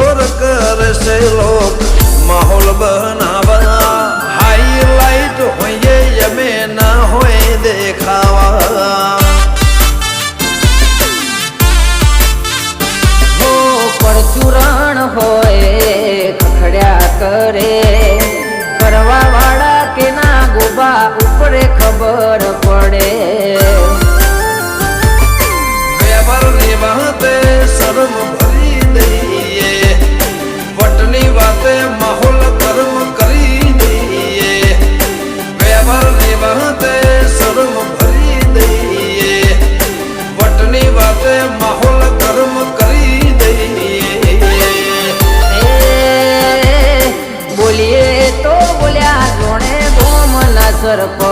શોર કરશે લોક માહોલ બનાવા હાઈલાઈટ હોઈએ અમે ના હોય દેખાવા હો પરચુરણ હોય ખખડ્યા કરે કરવા વાળા કે ના ગોબા ઉપરે ખબર પડે વ્યવહારની વાતે શરમ ભરી દઈએ વટની વાતે માહોલ કર્મ કરી દઈએ વ્યવહારની વાતે શરમ ભરી દઈએ વટની વાતે માહોલ કર્મ કરી દઈએ બોલીએ તો બોલ્યા જોણે ગોમના સરપંચ